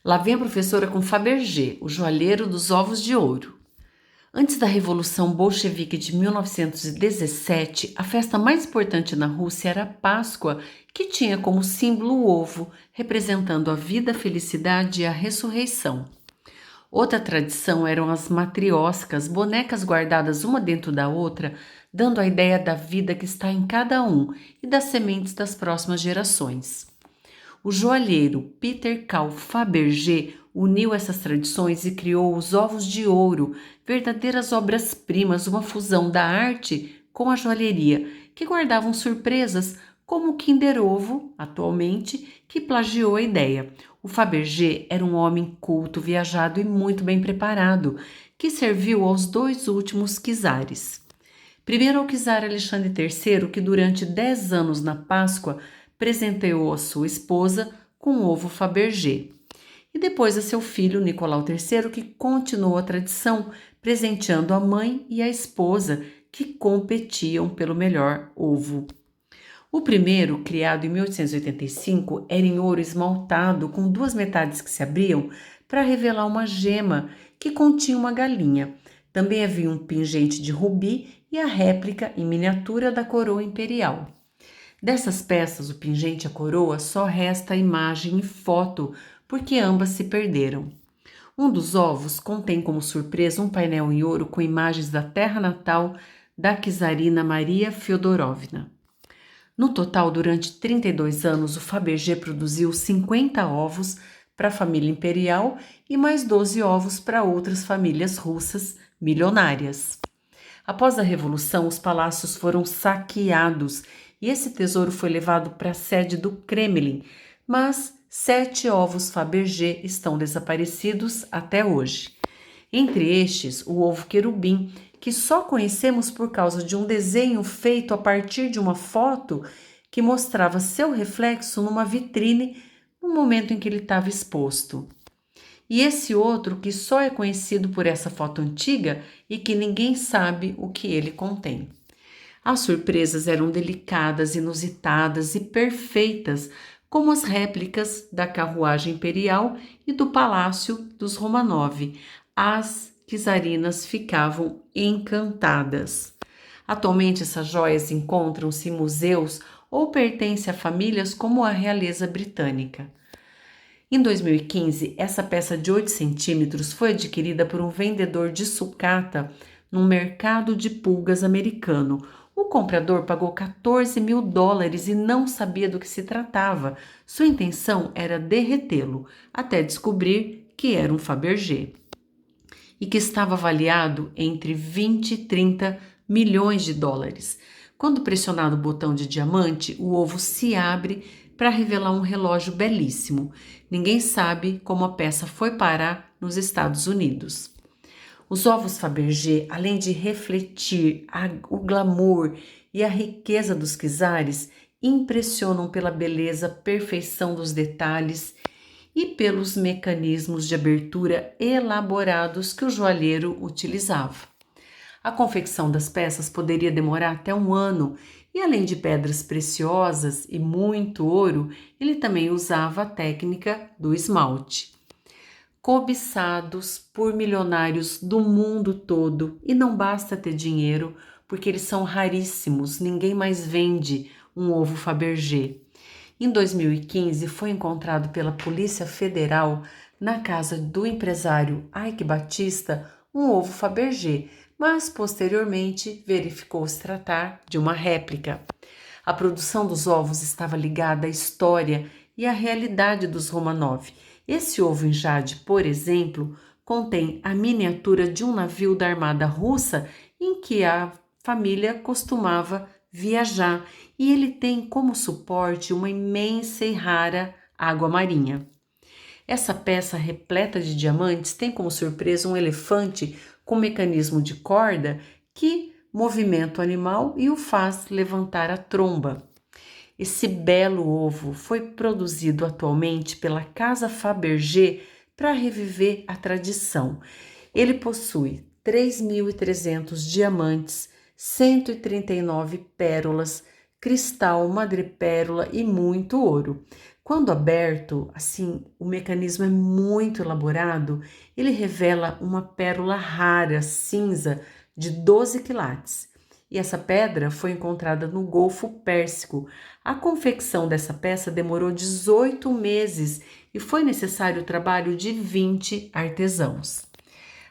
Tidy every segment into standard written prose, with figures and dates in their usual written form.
Lá vem a professora com Fabergé, o joalheiro dos ovos de ouro. Antes da Revolução Bolchevique de 1917, a festa mais importante na Rússia era a Páscoa, que tinha como símbolo o ovo, representando a vida, a felicidade e a ressurreição. Outra tradição eram as matrioscas, bonecas guardadas uma dentro da outra, dando a ideia da vida que está em cada um e das sementes das próximas gerações. O joalheiro Peter Carl Fabergé uniu essas tradições e criou os ovos de ouro, verdadeiras obras-primas, uma fusão da arte com a joalheria, que guardavam surpresas como o Kinder Ovo, atualmente, que plagiou a ideia. O Fabergé era um homem culto, viajado e muito bem preparado, que serviu aos dois últimos czares. Primeiro ao czar Alexandre III, que durante 10 anos na Páscoa presenteou a sua esposa com um ovo Fabergé. E depois a seu filho Nicolau III, que continuou a tradição, presenteando a mãe e a esposa, que competiam pelo melhor ovo. O primeiro, criado em 1885, era em ouro esmaltado, com duas metades que se abriam para revelar uma gema que continha uma galinha. Também havia um pingente de rubi e a réplica em miniatura da coroa imperial. Dessas peças, o pingente e a coroa, só resta a imagem e foto, porque ambas se perderam. Um dos ovos contém como surpresa um painel em ouro com imagens da terra natal da czarina Maria Feodorovna. No total, durante 32 anos, o Fabergé produziu 50 ovos para a família imperial e mais 12 ovos para outras famílias russas milionárias. Após a Revolução, os palácios foram saqueados e esse tesouro foi levado para a sede do Kremlin, mas 7 ovos Fabergé estão desaparecidos até hoje. Entre estes, o ovo querubim, que só conhecemos por causa de um desenho feito a partir de uma foto que mostrava seu reflexo numa vitrine no momento em que ele estava exposto. E esse outro que só é conhecido por essa foto antiga e que ninguém sabe o que ele contém. As surpresas eram delicadas, inusitadas e perfeitas, como as réplicas da carruagem imperial e do palácio dos Romanov. As czarinas ficavam encantadas. Atualmente, essas joias encontram-se em museus ou pertencem a famílias como a realeza britânica. Em 2015, essa peça de 8 centímetros foi adquirida por um vendedor de sucata num mercado de pulgas americano. O comprador pagou $14.000 e não sabia do que se tratava. Sua intenção era derretê-lo, até descobrir que era um Fabergé e que estava avaliado entre 20 e 30 milhões de dólares. Quando pressionado o botão de diamante, o ovo se abre para revelar um relógio belíssimo. Ninguém sabe como a peça foi parar nos Estados Unidos. Os ovos Fabergé, além de refletir o glamour e a riqueza dos czares, impressionam pela beleza, perfeição dos detalhes e pelos mecanismos de abertura elaborados que o joalheiro utilizava. A confecção das peças poderia demorar até um ano e, além de pedras preciosas e muito ouro, ele também usava a técnica do esmalte. Cobiçados por milionários do mundo todo, e não basta ter dinheiro, porque eles são raríssimos, ninguém mais vende um ovo Fabergé. Em 2015, foi encontrado pela Polícia Federal, na casa do empresário Ike Batista, um ovo Fabergé, mas posteriormente verificou se tratar de uma réplica. A produção dos ovos estava ligada à história e à realidade dos Romanov. Esse ovo em jade, por exemplo, contém a miniatura de um navio da Armada Russa em que a família costumava viajar, e ele tem como suporte uma imensa e rara água marinha. Essa peça repleta de diamantes tem como surpresa um elefante com mecanismo de corda que movimenta o animal e o faz levantar a tromba. Esse belo ovo foi produzido atualmente pela Casa Fabergé para reviver a tradição. Ele possui 3.300 diamantes, 139 pérolas, cristal, madrepérola e muito ouro. Quando aberto, assim, o mecanismo é muito elaborado, ele revela uma pérola rara, cinza, de 12 quilates. E essa pedra foi encontrada no Golfo Pérsico. A confecção dessa peça demorou 18 meses e foi necessário o trabalho de 20 artesãos.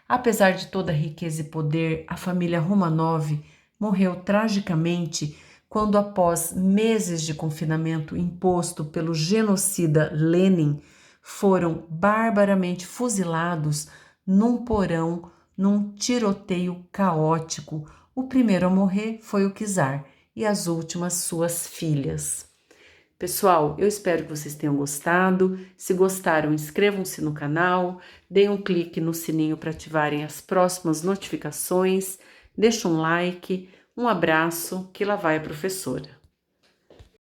Apesar de toda a riqueza e poder, a família Romanov morreu tragicamente quando, após meses de confinamento imposto pelo genocida Lenin, foram barbaramente fuzilados num porão, num tiroteio caótico. O primeiro a morrer foi o czar e as últimas suas filhas. Pessoal, eu espero que vocês tenham gostado. Se gostaram, inscrevam-se no canal, deem um clique no sininho para ativarem as próximas notificações, deixem um like, um abraço, que lá vai a professora.